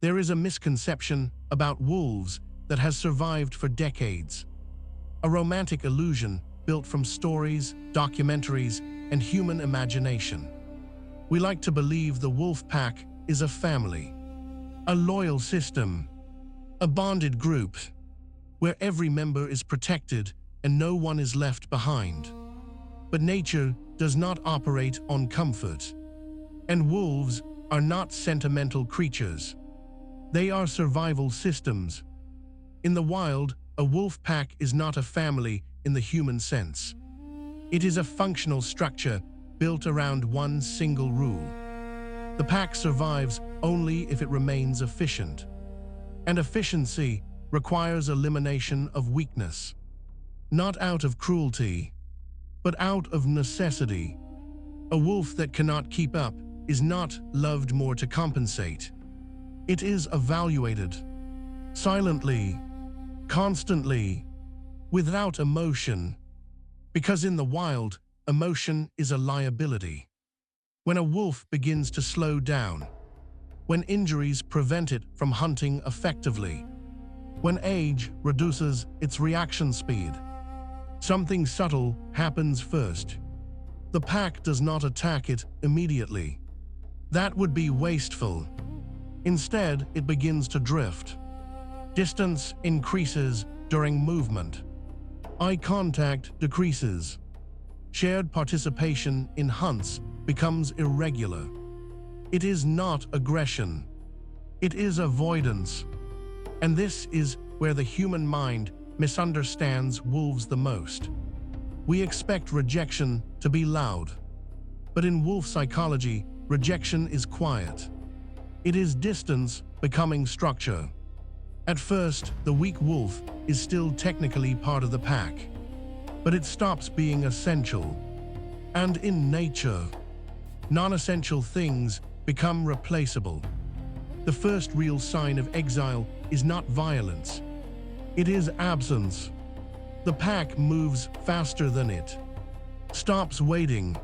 There is a misconception about wolves that has survived for decades. A romantic illusion built from stories, documentaries, and human imagination. We like to believe the wolf pack is a family, a loyal system, a bonded group, where every member is protected and no one is left behind. But nature does not operate on comfort, and wolves are not sentimental creatures. They are survival systems. In the wild, a wolf pack is not a family in the human sense. It is a functional structure built around one single rule. The pack survives only if it remains efficient. And efficiency requires elimination of weakness. Not out of cruelty, but out of necessity. A wolf that cannot keep up is not loved more to compensate. It is evaluated, silently, constantly, without emotion. Because in the wild, emotion is a liability. When a wolf begins to slow down, when injuries prevent it from hunting effectively, when age reduces its reaction speed, something subtle happens first. The pack does not attack it immediately. That would be wasteful. Instead, it begins to drift. Distance increases during movement. Eye contact decreases. Shared participation in hunts becomes irregular. It is not aggression. It is avoidance. And this is where the human mind misunderstands wolves the most. We expect rejection to be loud. But in wolf psychology, rejection is quiet. It is distance becoming structure. At first, the weak wolf is still technically part of the pack, but it stops being essential. And in nature, non-essential things become replaceable. The first real sign of exile is not violence. It is absence. The pack moves faster than it, stops waiting,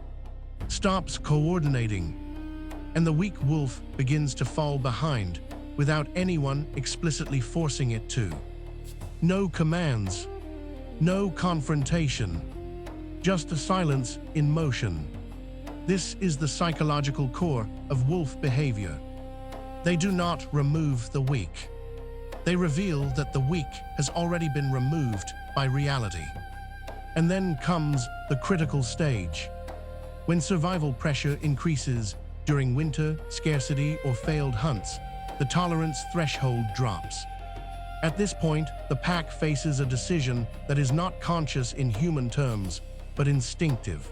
stops coordinating, and the weak wolf begins to fall behind without anyone explicitly forcing it to. No commands, no confrontation, just a silence in motion. This is the psychological core of wolf behavior. They do not remove the weak. They reveal that the weak has already been removed by reality. And then comes the critical stage. When survival pressure increases during winter, scarcity, or failed hunts, the tolerance threshold drops. At this point, the pack faces a decision that is not conscious in human terms, but instinctive.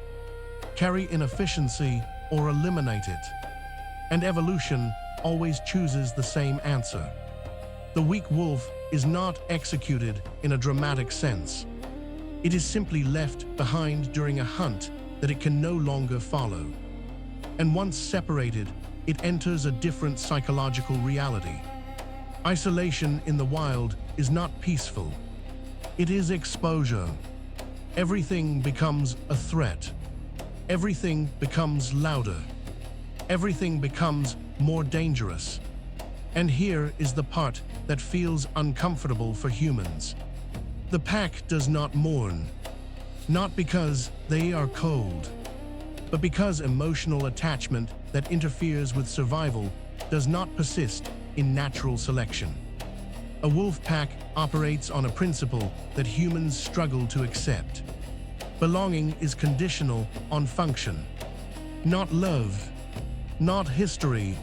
Carry inefficiency or eliminate it. And evolution always chooses the same answer. The weak wolf is not executed in a dramatic sense. It is simply left behind during a hunt that it can no longer follow. And once separated, it enters a different psychological reality. Isolation in the wild is not peaceful. It is exposure. Everything becomes a threat. Everything becomes louder. Everything becomes more dangerous. And here is the part that feels uncomfortable for humans. The pack does not mourn, not because they are cold, but because emotional attachment that interferes with survival does not persist in natural selection. A wolf pack operates on a principle that humans struggle to accept. Belonging is conditional on function, not love, not history,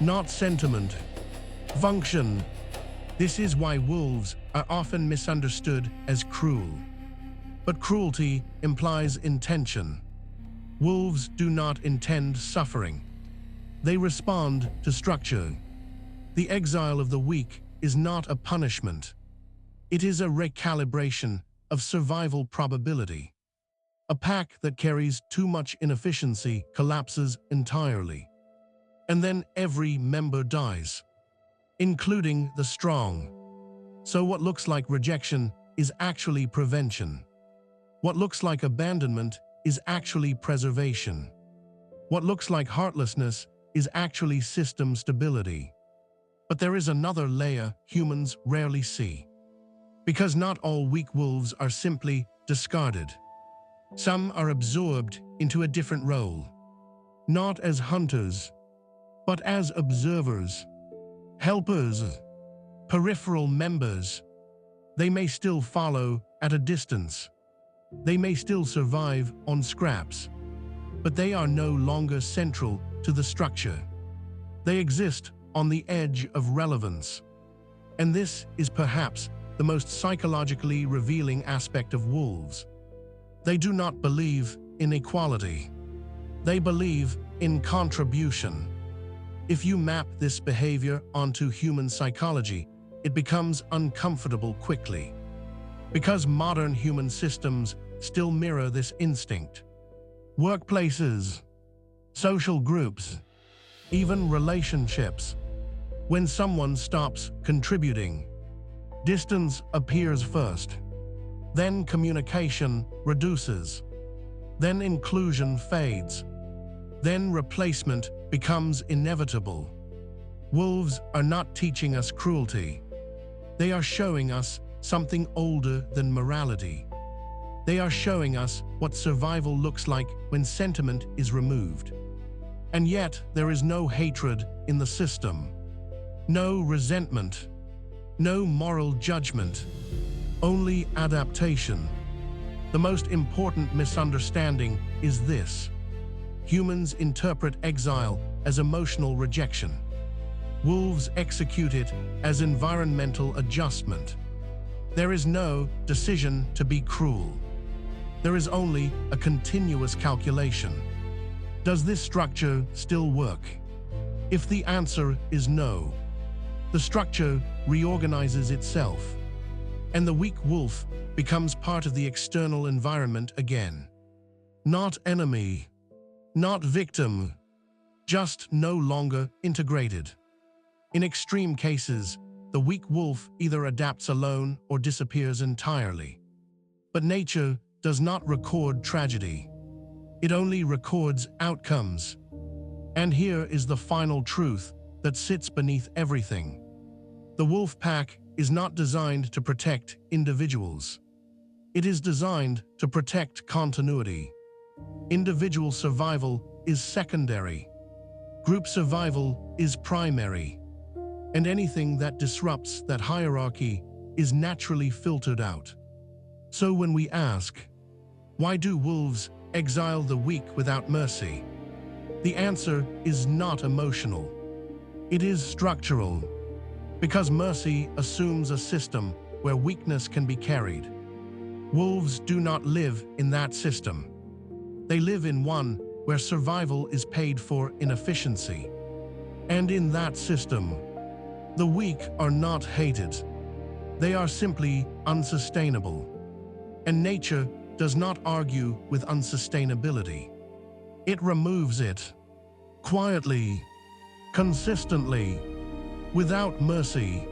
not sentiment. Function. This is why wolves are often misunderstood as cruel. But cruelty implies intention. Wolves do not intend suffering. They respond to structure. The exile of the weak is not a punishment. It is a recalibration of survival probability. A pack that carries too much inefficiency collapses entirely. And then every member dies, including the strong. So what looks like rejection is actually prevention. What looks like abandonment is actually preservation. What looks like heartlessness is actually system stability. But there is another layer humans rarely see. Because not all weak wolves are simply discarded. Some are absorbed into a different role. Not as hunters, but as observers, helpers, peripheral members. They may still follow at a distance. They may still survive on scraps. But they are no longer central to the structure. They exist on the edge of relevance. And this is perhaps the most psychologically revealing aspect of wolves. They do not believe in equality. They believe in contribution. If you map this behavior onto human psychology, it becomes uncomfortable quickly. Because modern human systems still mirror this instinct. Workplaces, social groups, even relationships. When someone stops contributing, distance appears first. Then communication reduces. Then inclusion fades. Then replacement becomes inevitable. Wolves are not teaching us cruelty. They are showing us something older than morality. They are showing us what survival looks like when sentiment is removed. And yet, there is no hatred in the system. No resentment. No moral judgment. Only adaptation. The most important misunderstanding is this. Humans interpret exile as emotional rejection. Wolves execute it as environmental adjustment. There is no decision to be cruel. There is only a continuous calculation. Does this structure still work? If the answer is no, the structure reorganizes itself, and the weak wolf becomes part of the external environment again. Not enemy, not victim, just no longer integrated. In extreme cases, the weak wolf either adapts alone or disappears entirely. But nature does not record tragedy. It only records outcomes. And here is the final truth that sits beneath everything. The wolf pack is not designed to protect individuals. It is designed to protect continuity. Individual survival is secondary. Group survival is primary. And anything that disrupts that hierarchy is naturally filtered out. So when we ask, why do wolves exile the weak without mercy? The answer is not emotional. It is structural. Because mercy assumes a system where weakness can be carried. Wolves do not live in that system. They live in one where survival is paid for in efficiency. And in that system, the weak are not hated. They are simply unsustainable. And nature does not argue with unsustainability. It removes it. Quietly, consistently, without mercy.